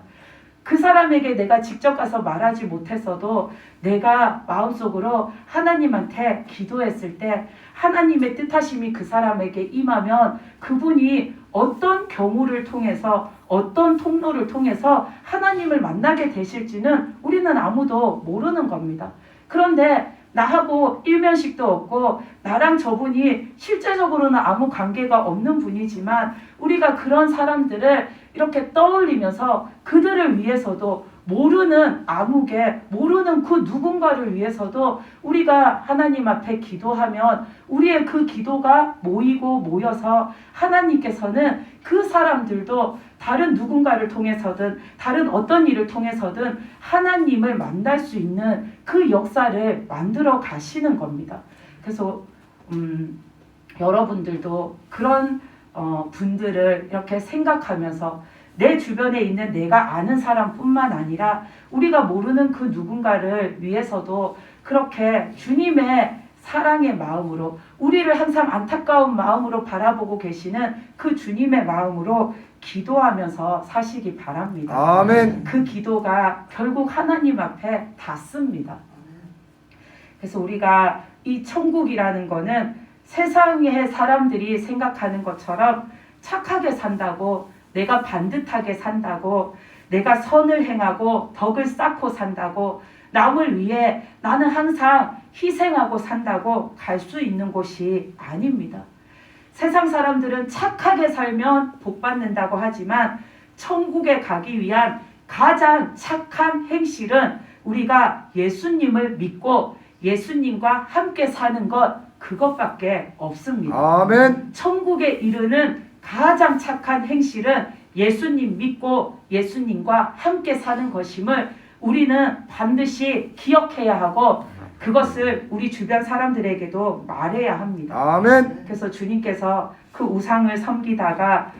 S1: 그 사람에게 내가 직접 가서 말하지 못했어도 내가 마음속으로 하나님한테 기도했을 때 하나님의 뜻하심이 그 사람에게 임하면 그분이 어떤 경우를 통해서 어떤 통로를 통해서 하나님을 만나게 되실지는 우리는 아무도 모르는 겁니다. 그런데 나하고 일면식도 없고 나랑 저분이 실제적으로는 아무 관계가 없는 분이지만 우리가 그런 사람들을 이렇게 떠올리면서 그들을 위해서도 모르는 암흑에 모르는 그 누군가를 위해서도 우리가 하나님 앞에 기도하면 우리의 그 기도가 모이고 모여서 하나님께서는 그 사람들도 다른 누군가를 통해서든 다른 어떤 일을 통해서든 하나님을 만날 수 있는 그 역사를 만들어 가시는 겁니다. 그래서 여러분들도 그런 분들을 이렇게 생각하면서 내 주변에 있는 내가 아는 사람뿐만 아니라 우리가 모르는 그 누군가를 위해서도 그렇게 주님의 사랑의 마음으로 우리를 항상 안타까운 마음으로 바라보고 계시는 그 주님의 마음으로 기도하면서 사시기 바랍니다.
S2: 아멘.
S1: 그 기도가 결국 하나님 앞에 닿습니다. 그래서 우리가 이 천국이라는 거는 세상의 사람들이 생각하는 것처럼 착하게 산다고, 내가 반듯하게 산다고, 내가 선을 행하고 덕을 쌓고 산다고, 남을 위해 나는 항상 희생하고 산다고 갈 수 있는 곳이 아닙니다. 세상 사람들은 착하게 살면 복 받는다고 하지만 천국에 가기 위한 가장 착한 행실은 우리가 예수님을 믿고 예수님과 함께 사는 것, 그것밖에 없습니다.
S2: 아멘.
S1: 천국에 이르는 가장 착한 행실은 예수님 믿고 예수님과 함께 사는 것임을 우리는 반드시 기억해야 하고 그것을 우리 주변 사람들에게도 말해야 합니다.
S2: 아멘.
S1: 그래서 주님께서 그 우상을 섬기다가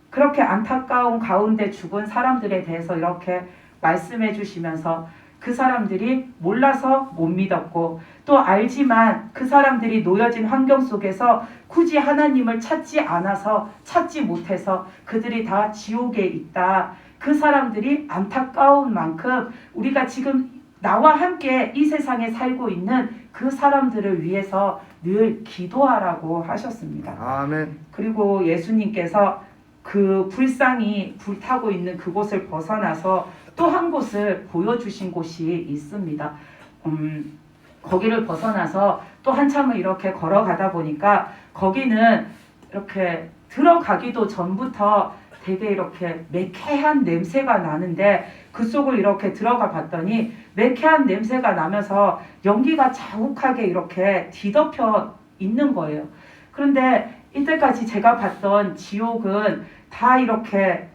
S1: 그렇게 안타까운 가운데 죽은 사람들에 대해서 이렇게 말씀해 주시면서 그 사람들이 몰라서 못 믿었고 또 알지만 그 사람들이 놓여진 환경 속에서 굳이 하나님을 찾지 않아서 찾지 못해서 그들이 다 지옥에 있다. 그 사람들이 안타까운 만큼 우리가 지금 나와 함께 이 세상에 살고 있는 그 사람들을 위해서 늘 기도하라고 하셨습니다.
S2: 아멘.
S1: 그리고 예수님께서 그 불상이 불타고 있는 그곳을 벗어나서 또 한 곳을 보여주신 곳이 있습니다. 거기를 벗어나서 또 한참을 이렇게 걸어가다 보니까 거기는 이렇게 들어가기도 전부터 되게 이렇게 매캐한 냄새가 나는데 그 속을 이렇게 들어가 봤더니 매캐한 냄새가 나면서 연기가 자욱하게 이렇게 뒤덮여 있는 거예요. 그런데 이때까지 제가 봤던 지옥은 다 이렇게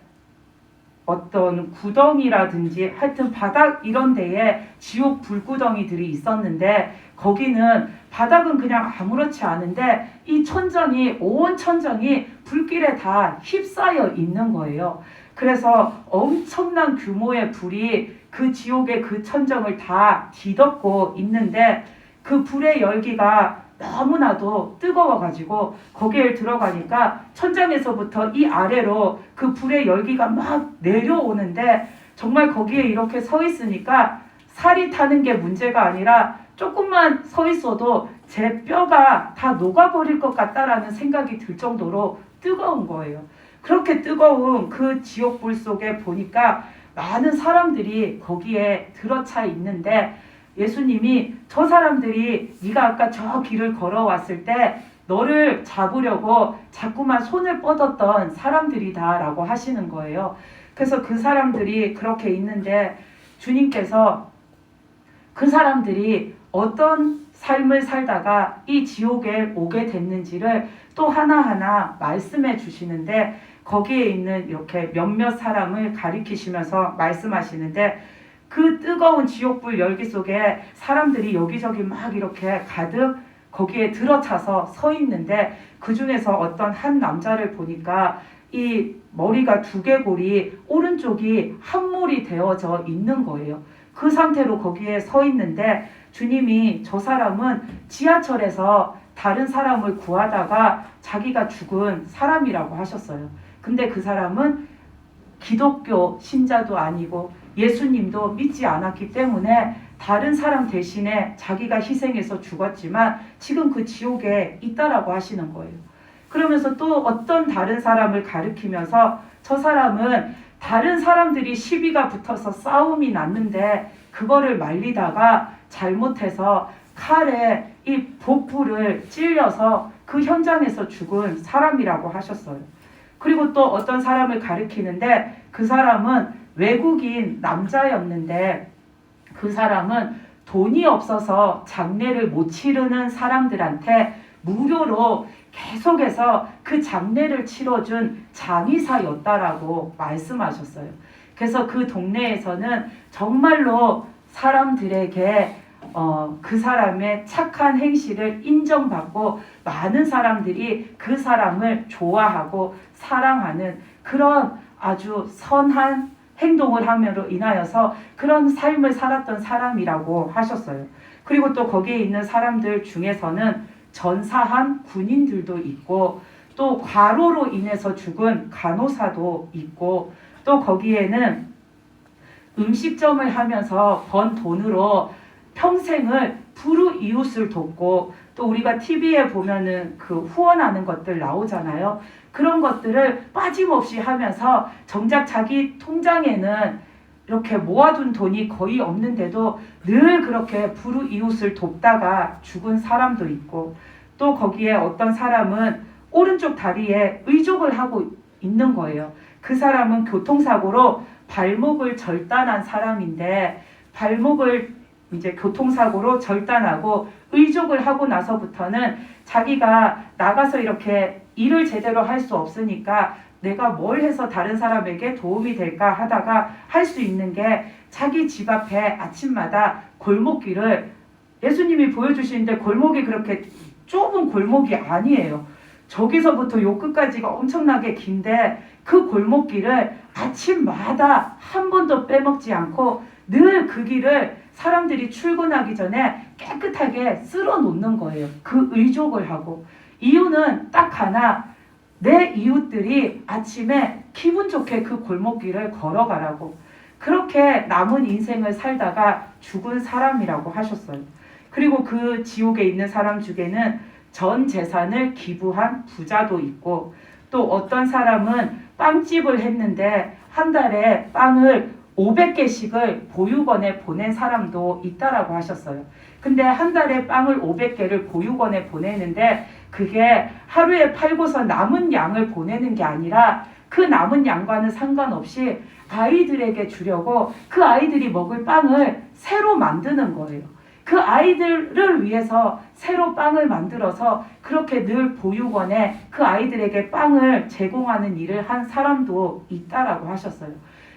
S1: 어떤 구덩이라든지 하여튼 바닥 이런 데에 지옥 불구덩이들이 있었는데 거기는 바닥은 그냥 아무렇지 않은데 이 천정이 온 천정이 불길에 다 휩싸여 있는 거예요. 그래서 엄청난 규모의 불이 그 지옥의 그 천정을 다 뒤덮고 있는데 그 불의 열기가 너무나도 뜨거워가지고 거기에 들어가니까 천장에서부터 이 아래로 그 불의 열기가 막 내려오는데 정말 거기에 이렇게 서 있으니까 살이 타는 게 문제가 아니라 조금만 서 있어도 제 뼈가 다 녹아버릴 것 같다라는 생각이 들 정도로 뜨거운 거예요. 그렇게 뜨거운 그 지옥불 속에 보니까 많은 사람들이 거기에 들어차 있는데 예수님이 저 사람들이 네가 아까 저 길을 걸어왔을 때 너를 잡으려고 자꾸만 손을 뻗었던 사람들이다 라고 하시는 거예요. 그래서 그 사람들이 그렇게 있는데 주님께서 그 사람들이 어떤 삶을 살다가 이 지옥에 오게 됐는지를 또 하나하나 말씀해 주시는데 거기에 있는 이렇게 몇몇 사람을 가리키시면서 말씀하시는데 그 뜨거운 지옥불 열기 속에 사람들이 여기저기 막 이렇게 가득 거기에 들어차서 서 있는데 그 중에서 어떤 한 남자를 보니까 이 머리가 두개골이 오른쪽이 함몰이 되어져 있는 거예요. 그 상태로 거기에 서 있는데 주님이 저 사람은 지하철에서 다른 사람을 구하다가 자기가 죽은 사람이라고 하셨어요. 근데 그 사람은 기독교 신자도 아니고 예수님도 믿지 않았기 때문에 다른 사람 대신에 자기가 희생해서 죽었지만 지금 그 지옥에 있다라고 하시는 거예요. 그러면서 또 어떤 다른 사람을 가리키면서 저 사람은 다른 사람들이 시비가 붙어서 싸움이 났는데 그거를 말리다가 잘못해서 칼에 이 복부를 찔려서 그 현장에서 죽은 사람이라고 하셨어요. 그리고 또 어떤 사람을 가리키는데 그 사람은 외국인 남자였는데 그 사람은 돈이 없어서 장례를 못 치르는 사람들한테 무료로 계속해서 그 장례를 치러준 장의사였다라고 말씀하셨어요. 그래서 그 동네에서는 정말로 사람들에게 그 사람의 착한 행실을 인정받고 많은 사람들이 그 사람을 좋아하고 사랑하는 그런 아주 선한 행동을 함으로 인하여서 그런 삶을 살았던 사람이라고 하셨어요. 그리고 또 거기에 있는 사람들 중에서는 전사한 군인들도 있고 또 과로로 인해서 죽은 간호사도 있고 또 거기에는 음식점을 하면서 번 돈으로 평생을 불우이웃을 돕고 또 우리가 TV에 보면은 그 후원하는 것들 나오잖아요. 그런 것들을 빠짐없이 하면서 정작 자기 통장에는 이렇게 모아둔 돈이 거의 없는데도 늘 그렇게 불우이웃을 돕다가 죽은 사람도 있고 또 거기에 어떤 사람은 오른쪽 다리에 의족을 하고 있는 거예요. 그 사람은 교통사고로 발목을 절단한 사람인데 발목을 이제 교통사고로 절단하고 의족을 하고 나서부터는 자기가 나가서 이렇게 일을 제대로 할 수 없으니까 내가 뭘 해서 다른 사람에게 도움이 될까 하다가 할 수 있는 게 자기 집 앞에 아침마다 골목길을 예수님이 보여주시는데 골목이 그렇게 좁은 골목이 아니에요. 저기서부터 요 끝까지가 엄청나게 긴데 그 골목길을 아침마다 한 번도 빼먹지 않고 늘 그 길을 사람들이 출근하기 전에 깨끗하게 쓸어 놓는 거예요. 그 의족을 하고. 이유는 딱 하나, 내 이웃들이 아침에 기분 좋게 그 골목길을 걸어가라고. 그렇게 남은 인생을 살다가 죽은 사람이라고 하셨어요. 그리고 그 지옥에 있는 사람 중에는 전 재산을 기부한 부자도 있고 또 어떤 사람은 빵집을 했는데 한 달에 빵을 500개씩을 보육원에 보낸 사람도 있다라고 하셨어요. 근데 한 달에 빵을 500개를 보육원에 보내는데 그게 하루에 팔고서 남은 양을 보내는 게 아니라 그 남은 양과는 상관없이 아이들에게 주려고 그 아이들이 먹을 빵을 새로 만드는 거예요. 그 아이들을 위해서 새로 빵을 만들어서 그렇게 늘 보육원에 그 아이들에게 빵을 제공하는 일을 한 사람도 있다라고 하셨어요.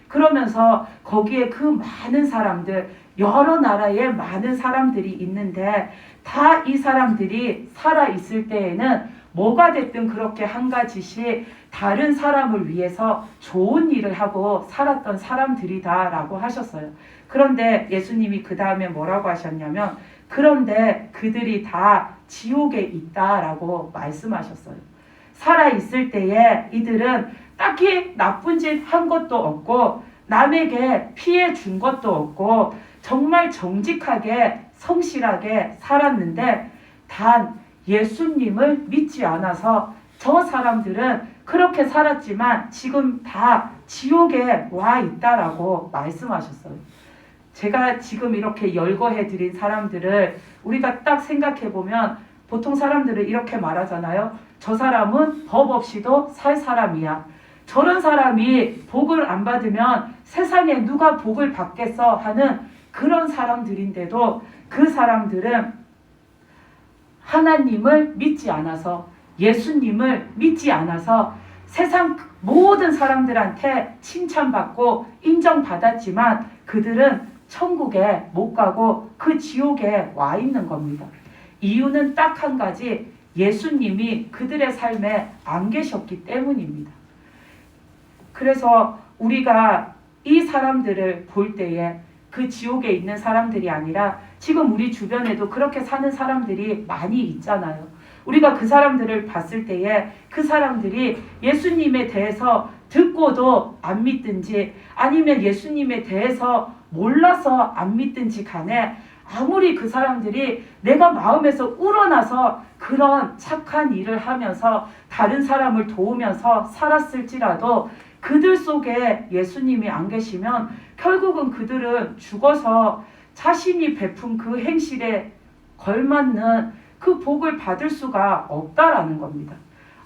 S1: 그러면서 거기에 그 많은 사람들, 여러 나라의 많은 사람들이 있는데 다 이 사람들이 살아있을 때에는 뭐가 됐든 그렇게 한 가지씩 다른 사람을 위해서 좋은 일을 하고 살았던 사람들이다라고 하셨어요. 그런데 예수님이 그 다음에 뭐라고 하셨냐면 그런데 그들이 다 지옥에 있다라고 말씀하셨어요. 살아있을 때에 이들은 딱히 나쁜 짓 한 것도 없고 남에게 피해 준 것도 없고 정말 정직하게 성실하게 살았는데 단 예수님을 믿지 않아서 저 사람들은 그렇게 살았지만 지금 다 지옥에 와 있다라고 말씀하셨어요. 제가 지금 이렇게 열거해 드린 사람들을 우리가 딱 생각해 보면 보통 사람들은 이렇게 말하잖아요. 저 사람은 법 없이도 살 사람이야. 저런 사람이 복을 안 받으면 세상에 누가 복을 받겠어 하는 그런 사람들인데도 그 사람들은 하나님을 믿지 않아서 예수님을 믿지 않아서 세상 모든 사람들한테 칭찬받고 인정받았지만 그들은 천국에 못 가고 그 지옥에 와 있는 겁니다. 이유는 딱 한 가지, 예수님이 그들의 삶에 안 계셨기 때문입니다. 그래서 우리가 이 사람들을 볼 때에 그 지옥에 있는 사람들이 아니라 지금 우리 주변에도 그렇게 사는 사람들이 많이 있잖아요. 우리가 그 사람들을 봤을 때에 그 사람들이 예수님에 대해서 듣고도 안 믿든지 아니면 예수님에 대해서 몰라서 안 믿든지 간에 아무리 그 사람들이 내가 마음에서 우러나서 그런 착한 일을 하면서 다른 사람을 도우면서 살았을지라도 그들 속에 예수님이 안 계시면 결국은 그들은 죽어서 자신이 베푼 그 행실에 걸맞는 그 복을 받을 수가 없다라는 겁니다.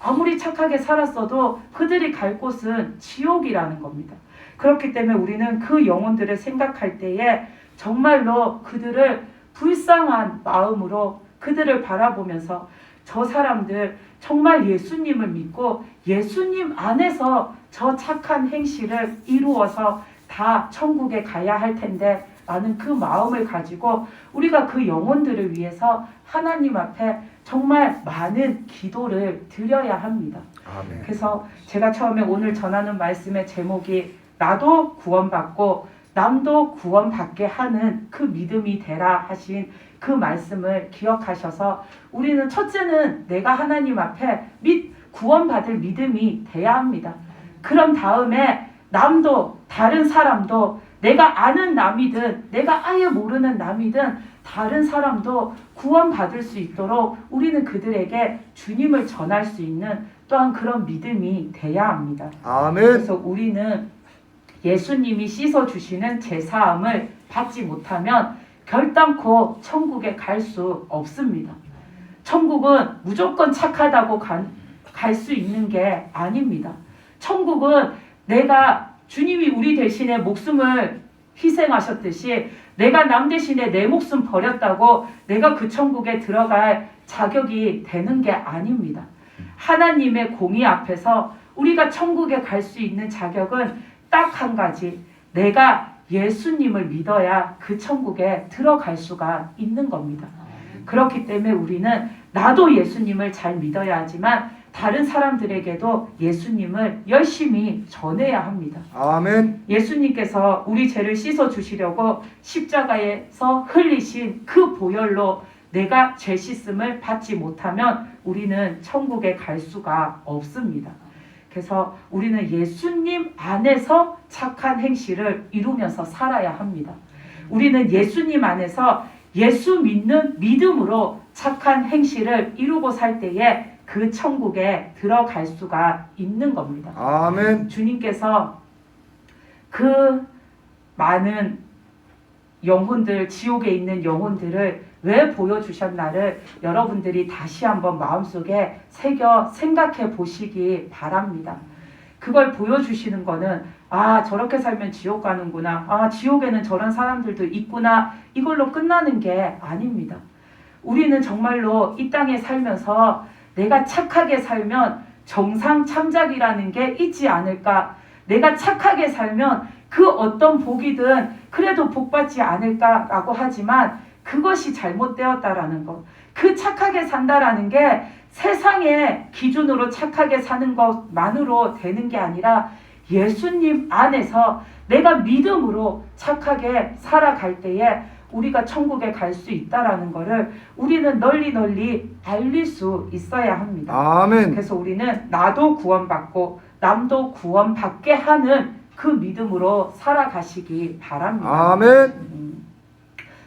S1: 아무리 착하게 살았어도 그들이 갈 곳은 지옥이라는 겁니다. 그렇기 때문에 우리는 그 영혼들을 생각할 때에 정말로 그들을 불쌍한 마음으로 그들을 바라보면서 저 사람들 정말 예수님을 믿고 예수님 안에서 저 착한 행실을 이루어서 다 천국에 가야 할 텐데 라는 그 마음을 가지고 우리가 그 영혼들을 위해서 하나님 앞에 정말 많은 기도를 드려야 합니다.
S2: 아멘.
S1: 그래서 제가 처음에 오늘 전하는 말씀의 제목이 나도 구원받고 남도 구원받게 하는 그 믿음이 되라 하신 그 말씀을 기억하셔서 우리는 첫째는 내가 하나님 앞에 구원받을 믿음이 돼야 합니다. 그런 다음에 남도 다른 사람도 내가 아는 남이든 내가 아예 모르는 남이든 다른 사람도 구원받을 수 있도록 우리는 그들에게 주님을 전할 수 있는 또한 그런 믿음이 돼야 합니다.
S2: 아멘.
S1: 그래서 우리는 예수님이 씻어주시는 제사함을 받지 못하면 결단코 천국에 갈 수 없습니다. 천국은 무조건 착하다고 갈 수 있는 게 아닙니다. 천국은 내가 주님이 우리 대신에 목숨을 희생하셨듯이 내가 남 대신에 내 목숨 버렸다고 내가 그 천국에 들어갈 자격이 되는 게 아닙니다. 하나님의 공의 앞에서 우리가 천국에 갈 수 있는 자격은 딱 한 가지, 내가 예수님을 믿어야 그 천국에 들어갈 수가 있는 겁니다. 그렇기 때문에 우리는 나도 예수님을 잘 믿어야 하지만 다른 사람들에게도 예수님을 열심히 전해야 합니다.
S2: 아멘.
S1: 예수님께서 우리 죄를 씻어주시려고 십자가에서 흘리신 그 보혈로 내가 죄 씻음을 받지 못하면 우리는 천국에 갈 수가 없습니다. 그래서 우리는 예수님 안에서 착한 행실을 이루면서 살아야 합니다. 우리는 예수님 안에서 예수 믿는 믿음으로 착한 행실을 이루고 살 때에 그 천국에 들어갈 수가 있는 겁니다.
S2: 아멘.
S1: 주님께서 그 많은 영혼들, 지옥에 있는 영혼들을 왜 보여주셨나를 여러분들이 다시 한번 마음속에 새겨 생각해 보시기 바랍니다. 그걸 보여주시는 거는 아, 저렇게 살면 지옥 가는구나, 아, 지옥에는 저런 사람들도 있구나, 이걸로 끝나는 게 아닙니다. 우리는 정말로 이 땅에 살면서 내가 착하게 살면 정상 참작이라는 게 있지 않을까, 내가 착하게 살면 그 어떤 복이든 그래도 복받지 않을까라고 하지만 그것이 잘못되었다라는 것. 그 착하게 산다라는 게 세상의 기준으로 착하게 사는 것만으로 되는 게 아니라 예수님 안에서 내가 믿음으로 착하게 살아갈 때에 우리가 천국에 갈 수 있다라는 것을 우리는 널리 알릴 수 있어야 합니다.
S2: 아멘.
S1: 그래서 우리는 나도 구원받고 남도 구원받게 하는 그 믿음으로 살아가시기 바랍니다.
S2: 아멘.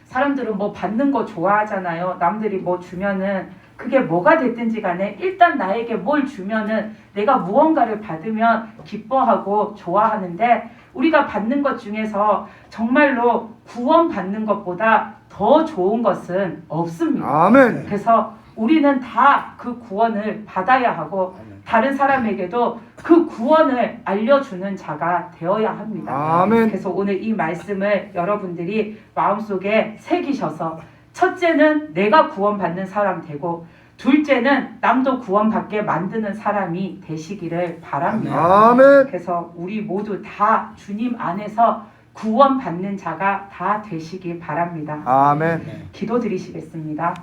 S1: 사람들은 뭐 받는 거 좋아하잖아요. 남들이 뭐 주면은 그게 뭐가 됐든지 간에 일단 나에게 뭘 주면은 내가 무언가를 받으면 기뻐하고 좋아하는데, 우리가 받는 것 중에서 정말로 구원받는 것보다 더 좋은 것은 없습니다.
S2: 아멘.
S1: 그래서 우리는 다 그 구원을 받아야 하고 다른 사람에게도 그 구원을 알려주는 자가 되어야 합니다.
S2: 아멘.
S1: 그래서 오늘 이 말씀을 여러분들이 마음속에 새기셔서, 첫째는 내가 구원받는 사람 되고, 둘째는 남도 구원받게 만드는 사람이 되시기를 바랍니다.
S2: 아멘.
S1: 그래서 우리 모두 다 주님 안에서 구원받는 자가 다 되시기 바랍니다.
S2: 아멘.
S1: 기도드리시겠습니다.